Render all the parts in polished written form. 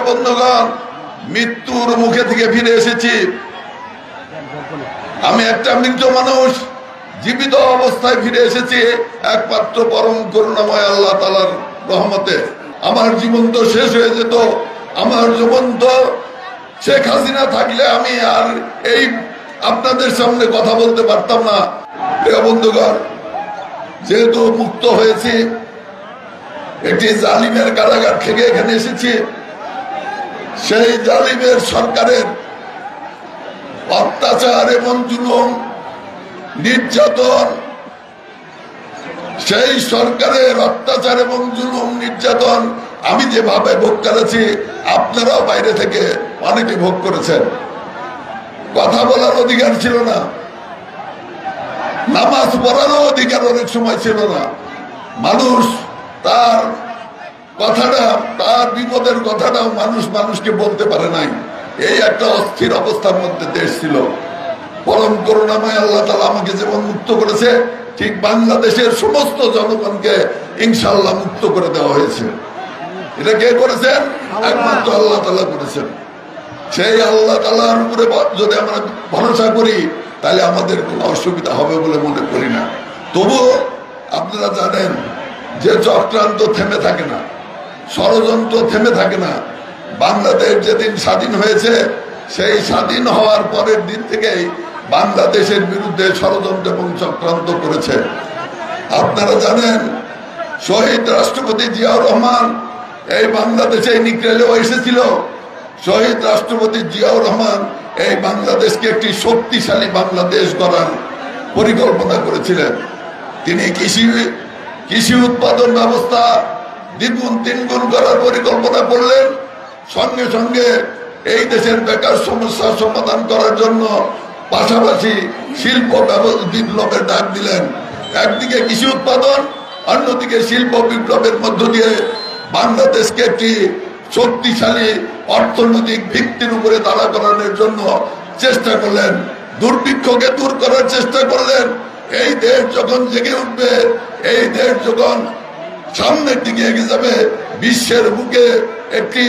বন্ধুগণ, মৃত্যুর মুখে থেকে ফিরে এসেছি। আমি একটা মৃত মানুষ, জীবিত অবস্থায় ফিরে এসেছি একমাত্র পরম করুণাময় আল্লাহ তাআলার রহমতে। আমার জীবন তো শেষ হয়ে যেত, আমার জীবন তো শেখ হাসিনা থাকলে আমি আর এই আপনাদের সামনে কথা বলতে পারতাম না। প্রিয় বন্ধুগণ, যেহেতু মুক্ত হয়েছি, একটি জালিমের কারাগার থেকে এখানে এসেছি, সেই জালিমের সরকারের অত্যাচার এবং জুলুম নির্যাতন, সেই সরকারের অত্যাচার এবং জুলুম নির্যাতন আমি যেভাবে ভোগ করেছি, আপনারাও বাইরে থেকে অনেকে ভোগ করেছেন। কথা বলার অধিকার ছিল না, নামাজ পড়ারও অধিকার অনেক সময় ছিল না। মানুষ তার কথাটা, তার বিপদের কথাটাও মানুষকে বলতে পারে নাই। এই একটা অস্থির অবস্থার মধ্যে দেশ ছিল। পরম করুণাময় আল্লাহ তাআলা আমাকে যেমন মুক্ত করেছে, ঠিক বাংলাদেশের সমস্ত জনগণকে ইনশাআল্লাহ মুক্ত করে দেওয়া হয়েছে। এটা কে করেছেন? একমাত্র আল্লাহ তাআলা করেছেন। সেই আল্লাহ তাআলার উপরে যদি আমরা ভরসা করি, তাহলে আমাদের কোনো অসুবিধা হবে বলে মনে করি না। তবুও আপনারা জানেন যে চক্রান্ত থেমে থাকে না, ষড়যন্ত্র থেমে থাকে না। বাংলাদেশ যেদিন স্বাধীন হয়েছে, সেই স্বাধীন হওয়ার পরের দিন থেকেই বাংলাদেশের বিরুদ্ধে ষড়যন্ত্র এবং চক্রান্ত করেছে। আপনারা জানেন শহীদ রাষ্ট্রপতি জিয়াউর রহমান এই বাংলাদেশে নিকরেলেও এসেছিল। শহীদ রাষ্ট্রপতি জিয়াউর রহমান এই বাংলাদেশকে একটি শক্তিশালী বাংলাদেশ গড়ার পরিকল্পনা করেছিলেন। তিনি কৃষি উৎপাদন ব্যবস্থা দ্বিগুণ তিনগুণ করার পরিকল্পনা করলেন। সঙ্গে সঙ্গে এই দেশের বেকার সমস্যার সমাধান করার জন্য পাশাপাশি শিল্প বিপ্লবের ডাক দিলেন। একদিকে কৃষি উৎপাদন, অন্যদিকে শিল্প বিপ্লবের মধ্য দিয়ে বাংলাদেশকে একটি শক্তিশালী অর্থনৈতিক ভিত্তির উপরে দাঁড়া করানোর জন্য চেষ্টা করলেন। দুর্ভিক্ষকে দূর করার চেষ্টা করলেন। এই দেশ যখন জেগে উঠবে, এই দেশ যখন সামনের দিকে এগিয়ে যাবে, বিশ্বের বুকে একটি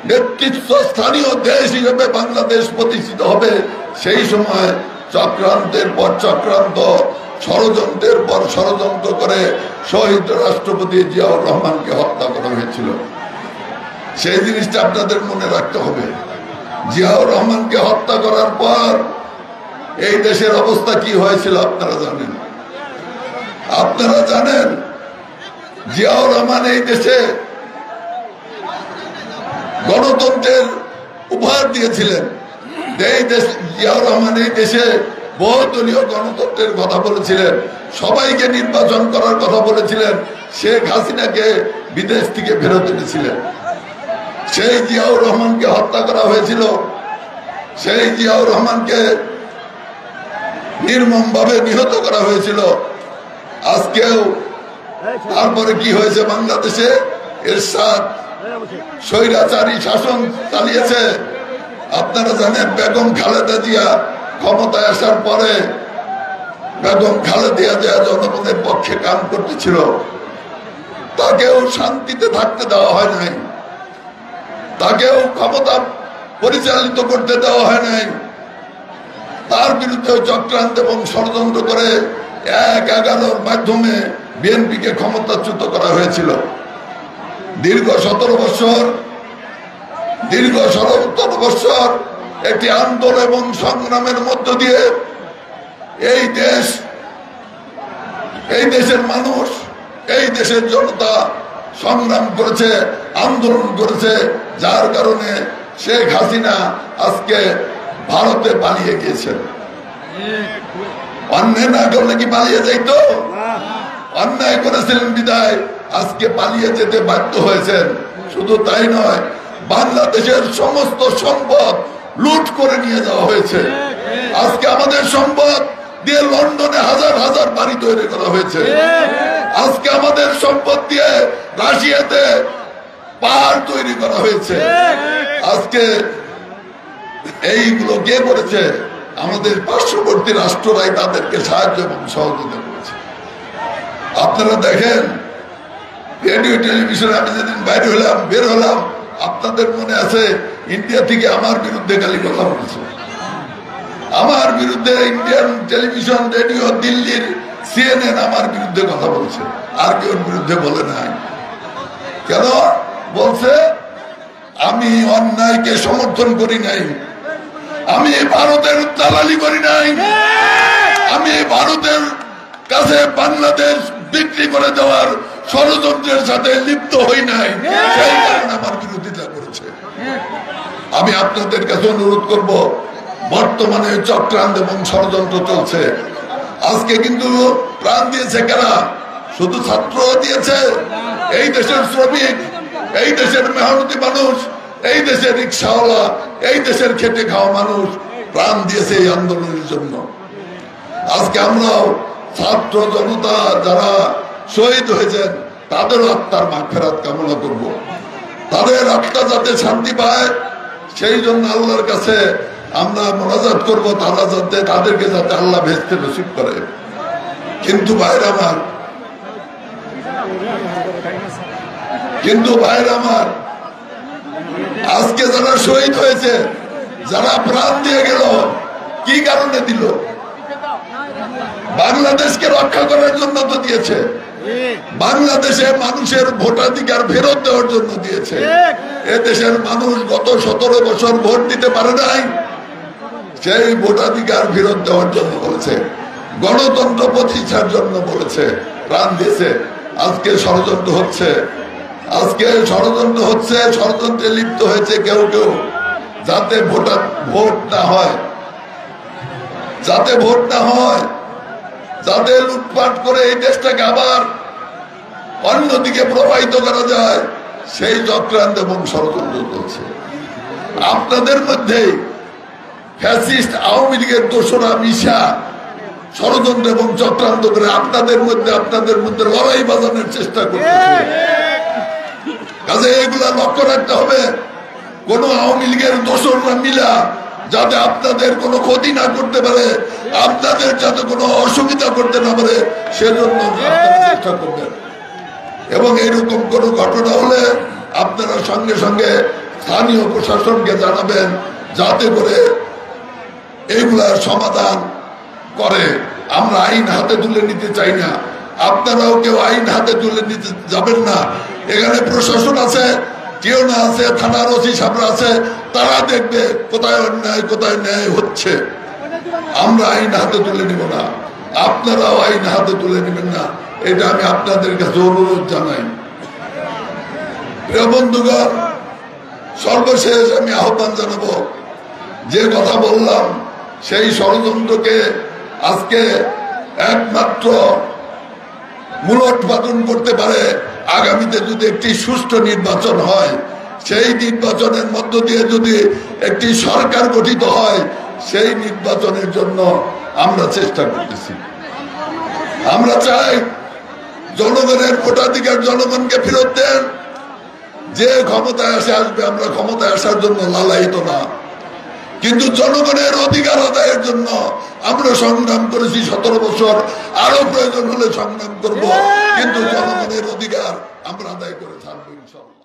নেতৃত্ব স্থানীয় দেশ হিসেবে বাংলাদেশ প্রতিষ্ঠিত হবে, সেই সময় চক্রান্তের পর চক্রান্ত, ষড়যন্ত্রের পর ষড়যন্ত্র করে শহীদ রাষ্ট্রপতি জিয়াউর রহমানকে হত্যা করা হয়েছিল। সেই জিনিসটা আপনাদের মনে রাখতে হবে। জিয়াউর রহমানকে হত্যা করার পর এই দেশের অবস্থা কি হয়েছিল আপনারা জানেন। আপনারা জানেন জিয়াউর রহমান এই দেশে গণতন্ত্রের উপহার দিয়েছিলেন। জিয়াউর রহমান এই দেশে বহুদলীয় গণতন্ত্রের কথা বলেছিলেন, সবাইকে নির্বাচন করার কথা বলেছিলেন, শেখ হাসিনাকে বিদেশ থেকে ফেরত এনেছিলেন। সেই জিয়াউর রহমানকে হত্যা করা হয়েছিল। সেই জিয়াউর রহমানকে নির্মমভাবে নিহত করা হয়েছিল। আজকেও তারপরে কি হয়েছে বাংলাদেশে? এরশাদ স্বৈরাচারী শাসন চালিয়েছে। আপনারা জানেন বেগম খালেদা জিয়া ক্ষমতায় আসার পরে বেগম খালেদা জিয়া জনগণের পক্ষে কাম করতেছিল, তাকেও শান্তিতে থাকতে দেওয়া হয় নাই, তাকেও ক্ষমতা পরিচালিত করতে দেওয়া হয় নাই। তার বিরুদ্ধে চক্রান্ত এবং ষড়যন্ত্র করে ১/১১ মাধ্যমে বিএনপিকে ক্ষমতাচ্যুত করা হয়েছিল। দীর্ঘ ১৭ বছর একটি আন্দোলন এবং সংগ্রামের মধ্য দিয়ে এই দেশের মানুষ, এই দেশের জনতা সংগ্রাম করেছে, আন্দোলন করেছে, যার কারণে শেখ হাসিনা আজকে ভারতে পালিয়ে গিয়েছেন। অন্যায় না করলে কি পালিয়ে যাইত? অন্যায় করেছিলেন বিদায় আজকে পালিয়ে যেতে বাধ্য হয়েছেন। শুধু তাই নয়, বাংলাদেশের সমস্ত সম্পদ লুট করে নিয়ে যাওয়া হয়েছে। আজকে আমাদের সম্পদ দিয়ে লন্ডনে হাজার হাজার বাড়ি তৈরি করা হয়েছে। আজকে আমাদের সম্পদ দিয়ে রাশিয়াতে পাহাড় তৈরি করা হয়েছে। আজকে এইগুলো কে করেছে? আমাদের পার্শ্ববর্তী রাষ্ট্ররাই তাদেরকে সাহায্য এবং সহযোগিতা করেছে। আপনারা দেখেন রেডিও টেলিভিশনে, আমি যেদিন বের হলাম আপনাদের মনে আছে ইন্ডিয়া থেকে আমার বিরুদ্ধে গালি কথা বলেছে, আমার বিরুদ্ধে ইন্ডিয়ান টেলিভিশন রেডিও দিল্লির CNN আমার বিরুদ্ধে কথা বলছে, আর কেউ বিরুদ্ধে বলে নাই। কেন বলছে? আমি অন্যায়কে সমর্থন করি নাই, আমি ভারতের দালালি করি নাই, আমি ভারতের কাছে বাংলাদেশ বিক্রি করে দেওয়ার ষড়যন্ত্রের সাথে লিপ্ত হই নাই, সেই কারণে আমার বিরোধিতা করেছে। আমি আপনাদের কাছে অনুরোধ করব, বর্তমানে চক্রান্ত এবং ষড়যন্ত্র চলছে। আজকে কিন্তু প্রাণ দিয়েছে কারা? শুধু ছাত্র দিয়েছে? এই দেশের শ্রমিক, এই দেশের মেহনতি মানুষ, এই দেশের রিক্সাওয়ালা, এই দেশের খেটে খাওয়া মানুষ প্রাণ দিয়েছে এই আন্দোলনের জন্য। আজকে আমরাও ছাত্র জনতা যারা শহীদ হয়েছেন তাদের আত্মার মাগফিরাত কামনা করব, তাদের আত্মা যাতে শান্তি পায় সেই জন্য আল্লাহর কাছে আমরা মোনাজাত করব, তারা যাতে তাদেরকে যাতে আল্লাহ ভেস্তে নসিব করে। কিন্তু ভাইরা আমার, আজকে যারা শহীদ হয়েছে, যারা প্রাণ দিয়ে গেল, কি কারণে দিল? বাংলাদেশকে রক্ষা করার জন্য তো দিয়েছে, বাংলাদেশে মানুষের ভোটাধিকার ফেরত দেওয়ার জন্য দিয়েছে। এ দেশের মানুষ গত 17 বছর ভোট দিতে পারে নাই, সেই ভোটাধিকার ফেরত দেওয়ার জন্য বলেছে, গণতন্ত্র প্রতিষ্ঠার জন্য বলেছে, প্রাণ দিয়েছে। আজকে ষড়যন্ত্র হচ্ছে, আজকে ষড়যন্ত্র হচ্ছে, ষড়যন্ত্রে লিপ্ত হয়েছে কেউ কেউ, যাতে ভোট না হয়, যাতে ভোট না হয়, যাতে লুটপাট করে এই দেশটাকে আবার অন্যদিকে প্রবাহিত করা যায়, সেই চক্রান্ত এবং ষড়যন্ত্র চলছে। আপনাদের মধ্যে ফ্যাসিস্ট আওয়ামী লীগের দোসরা মিশা ষড়যন্ত্র এবং চক্রান্ত করে আপনাদের মধ্যে লড়াই বাজানোর চেষ্টা করতেছে। কাজে এগুলা লক্ষ্য রাখতে হবে, কোন আওয়ামী লীগের দোসররা মিলা যাতে আপনাদের কোনো ক্ষতি না করতে পারে, আপনাদের যাতে কোনো অসুবিধা করতে না পারে, সেজন্য চেষ্টা করবেন। এবং এরকম কোনো ঘটনা হলে আপনারা সঙ্গে সঙ্গে স্থানীয় প্রশাসনকে জানাবেন, যাতে করে এগুলার সমাধান করে। আমরা আইন হাতে তুলে নিতে চাই না, আপনারাও কেউ আইন হাতে তুলে নিতে যাবেন না। এখানে প্রশাসন আছে, কেউ না আছে, থানার ওসি সাহেবরা আছে, তারা দেখবে কোথায় অন্যায় কোথায় ন্যায় হচ্ছে। আমরা আইন হাতে তুলে নিব না, আপনারাও আইন হাতে তুলে নেবেন না, এটা আমি আপনাদের কাছে অনুরোধ জানাই। প্রিয় বন্ধুগণ, সর্বশেষ আমি আহ্বান জানাবো, যে কথা বললাম সেই ষড়যন্ত্রকে আজকে একমাত্র মূলোৎপাটন করতে পারে আগামীতে যদি একটি সুষ্ঠু নির্বাচন হয়, সেই নির্বাচনের মধ্য দিয়ে যদি একটি সরকার গঠিত হয়, সেই নির্বাচনের জন্য আমরা চেষ্টা করতেছি। আমরা চাই জনগণের ভোটাধিকার জনগণকে ফেরত দেন। যে ক্ষমতায় আসবে, আমরা ক্ষমতায় আসার জন্য লালায়িত না, কিন্তু জনগণের অধিকার আদায়ের জন্য আমরা সংগ্রাম করেছি 17 বছর, আরো প্রয়োজন হলে সংগ্রাম করব, কিন্তু জনগণের অধিকার আমরা আদায় করে থাকবো ইনশাআল্লাহ।